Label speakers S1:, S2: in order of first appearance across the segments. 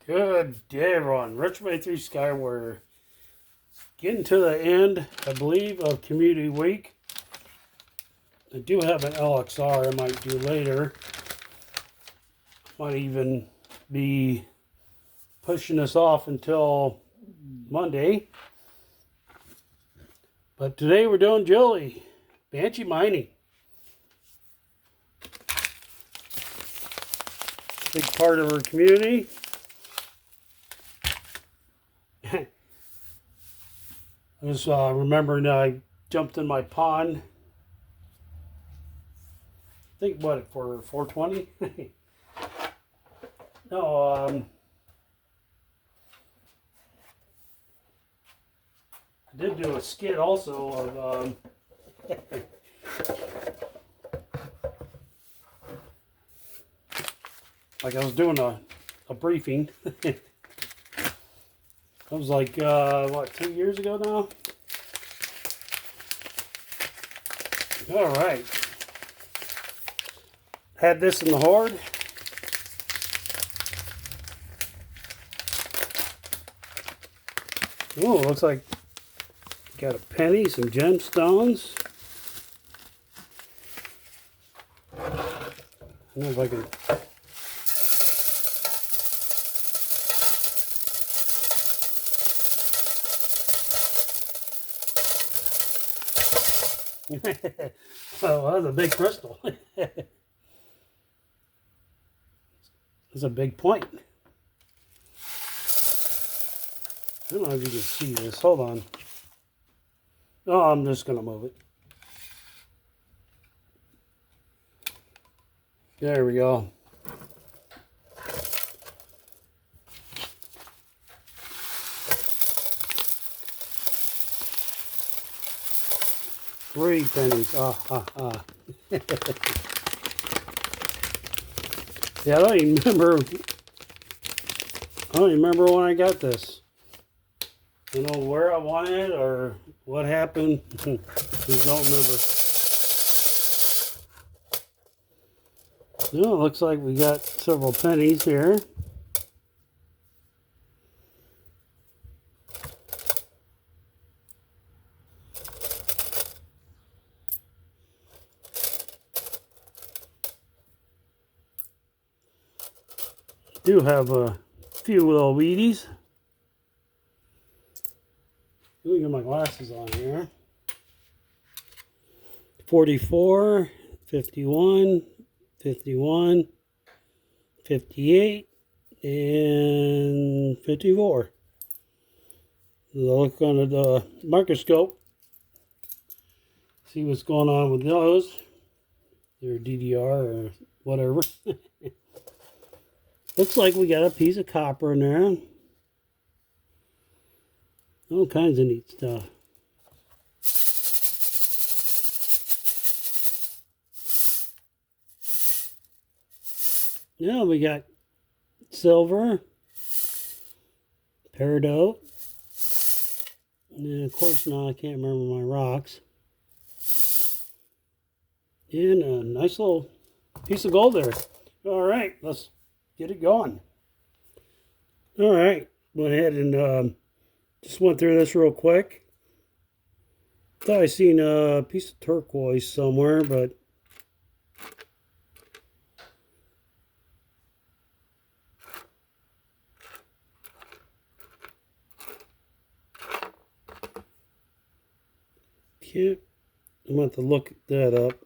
S1: Good day, everyone. Richmond 3 Sky. We're getting to the end, I believe, of Community Week. I do have an LXR I might do later. Might even be pushing this off until Monday. But today we're doing Jilly, Banshee mining. Big part of our community. I was remembering I jumped in my pond. I think what, for 420? No, I did do a skit also of like I was doing a briefing. That was like, what, 2 years ago now? All right. Had this in the hoard. Oh, looks like got a penny, some gemstones. I don't know if I can... Oh, that's a big crystal. That's a big point. I don't know if you can see this. Hold on. Oh, I'm just going to move it. There we go. Three pennies. Ah, ah, ah. Yeah, I don't even remember when I got this. I don't know where I won it or what happened. Just don't remember. No, it looks like we got several pennies here. Do have a few little weedies. Let me get my glasses on here. 44, 51, 51, 58, and 54. Look under the microscope. See what's going on with those. They're DDR or whatever. Looks like we got a piece of copper in there. All kinds of neat stuff. Yeah, we got silver, peridot, and of course now I can't remember my rocks. And a nice little piece of gold there. All right, let's get it going. All right, went ahead and just went through this real quick. Thought I seen a piece of turquoise somewhere, but can't. I'm going to have to look that up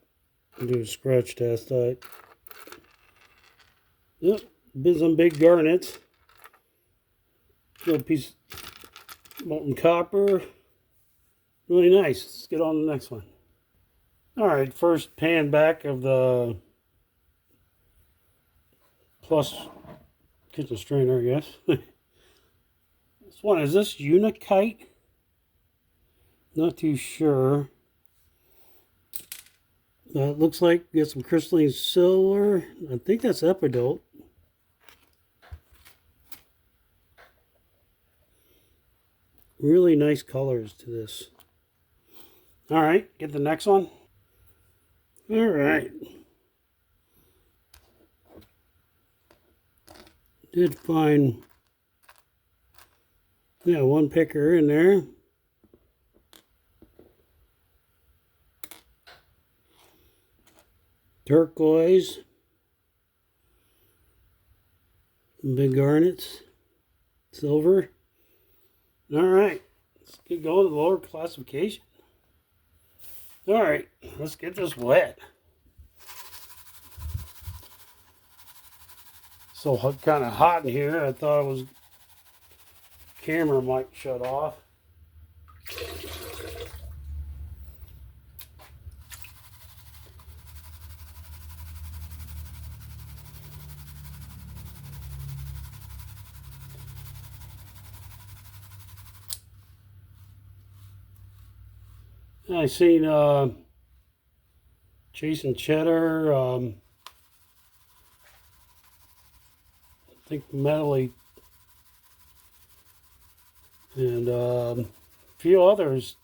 S1: and do a scratch test. Yep, some big garnets. Little piece of molten copper. Really nice. Let's get on to the next one. Alright, first pan back of the plus kitchen strainer, I guess. This one, is this Unikite? Not too sure. It looks like we got some crystalline silver. I think that's epidote. Really nice colors to this. All right, get the next one. All right. Did find Yeah, one picker in there. Turquoise. Big garnets. Silver. All right, let's get going to the lower classification. All right, let's get this wet. So kind of hot in here. I thought it was camera might shut off. I seen chasing cheddar. I think metally, and a few others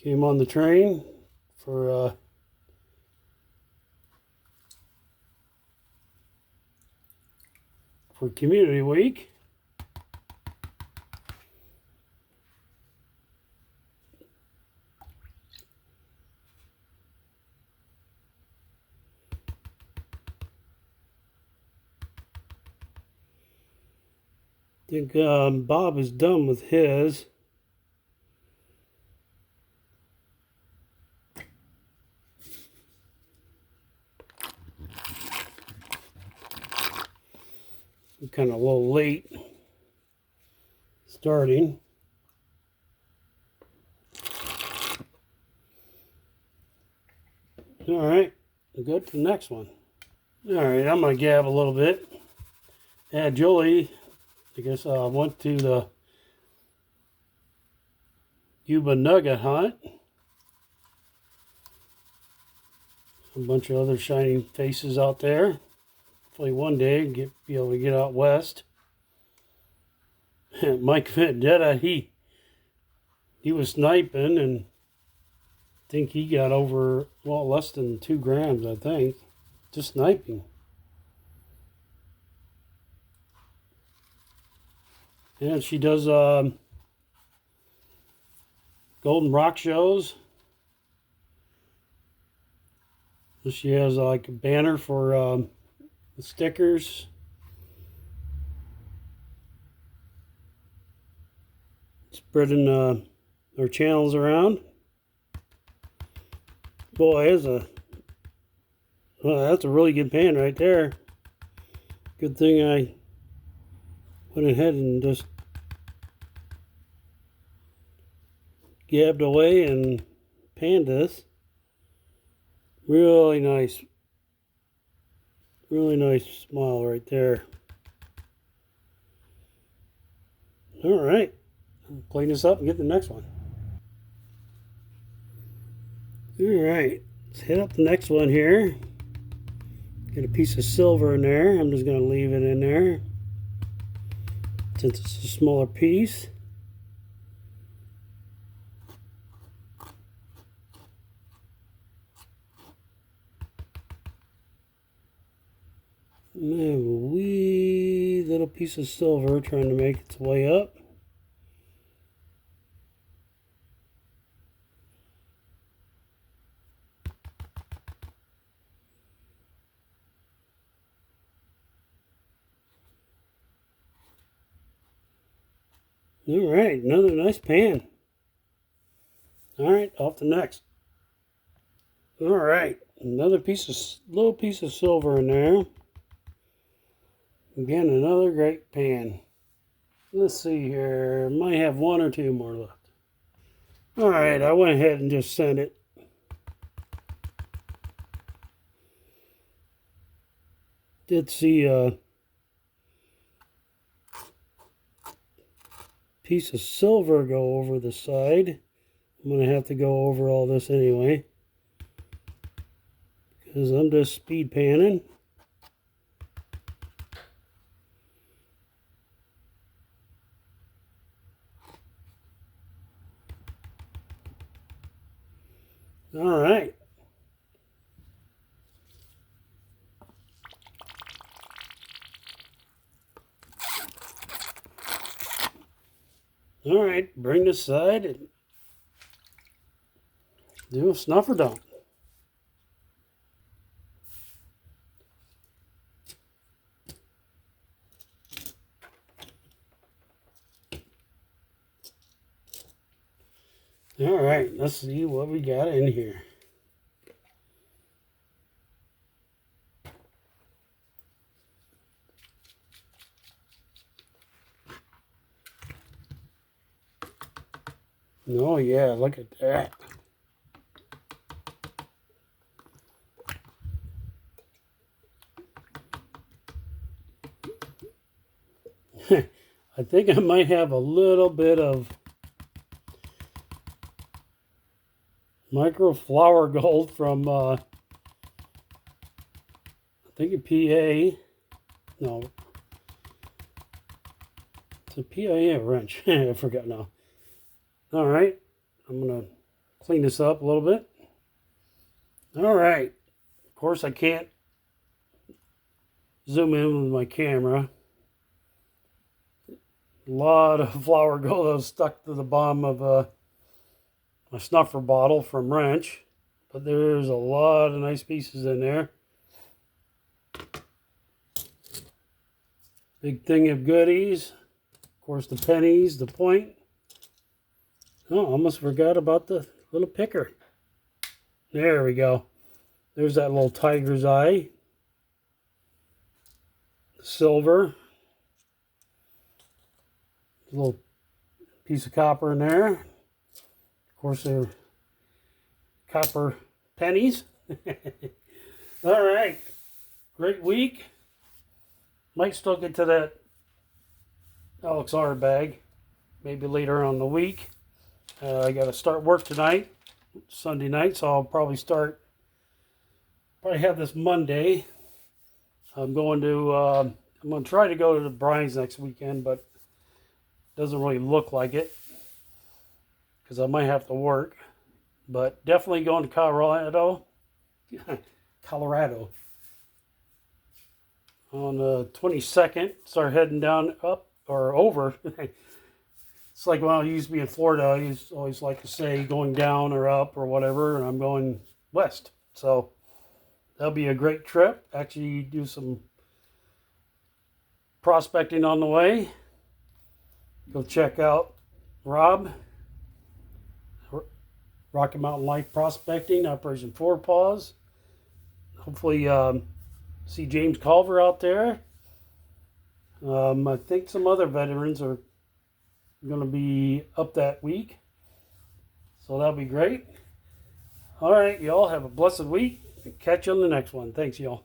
S1: came on the train for Community Week. I think Bob is done with his. I'm kind of a little late starting. All right, good to the next one. All right, I'm going to gab a little bit. Yeah, Julie, I guess I went to the Cuba nugget hunt. A bunch of other shining faces out there. Hopefully one day be able to get out west. Mike Vendetta, he was sniping, and I think he got over, well, less than 2 grams, I think, just sniping. And she does Golden Rock shows. She has like a banner for the stickers. Spreading our channels around. Boy, that's a really good pan right there. Good thing I went ahead and just gabbed away and panned this. Really nice smile right there. All right, clean this up and get the next one. All right, let's hit up the next one here. Get a piece of silver in there. I'm just going to leave it in there since it's a smaller piece. And I have a wee little piece of silver trying to make its way up. All right, another nice pan. All right, off to next. All right, another little piece of silver in there. Again, another great pan. Let's see here, might have 1 or 2 more left. All right, I went ahead and just sent it. Did see a piece of silver go over the side. I'm going to have to go over all this anyway, because I'm just speed panning. All right. All right, bring this side and do a snuffer dump. All right, let's see what we got in here. Oh yeah, look at that. I think I might have a little bit of micro flower gold from I think a PA. No, it's a PA wrench. I forgot now. All right, I'm gonna clean this up a little bit. All right, of course I can't zoom in with my camera. A lot of flower gold that was stuck to the bottom of my snuffer bottle from wrench, but there's a lot of nice pieces in there. Big thing of goodies. Of course, the pennies, the point. Oh, almost forgot about the little picker. There we go. There's that little tiger's eye. Silver. A little piece of copper in there. Of course, they're copper pennies. All right. Great week. Might still get to that LXR bag. Maybe later on in the week. I got to start work tonight. Sunday night. So I'll probably have this Monday. I'm going to try to go to the Brines next weekend, but it doesn't really look like it because I might have to work. But definitely going to Colorado. Colorado. On the 22nd, start heading down, up, or over. It's like when I used to be in Florida, I used to always like to say going down or up or whatever, and I'm going west. So that'll be a great trip. Actually, do some prospecting on the way. Go check out Rob, Rocky Mountain Life Prospecting, Operation Four Paws. Hopefully see James Culver out there. I think some other veterans are going to be up that week. So that'll be great. All right, y'all have a blessed week. Catch you on the next one. Thanks, y'all.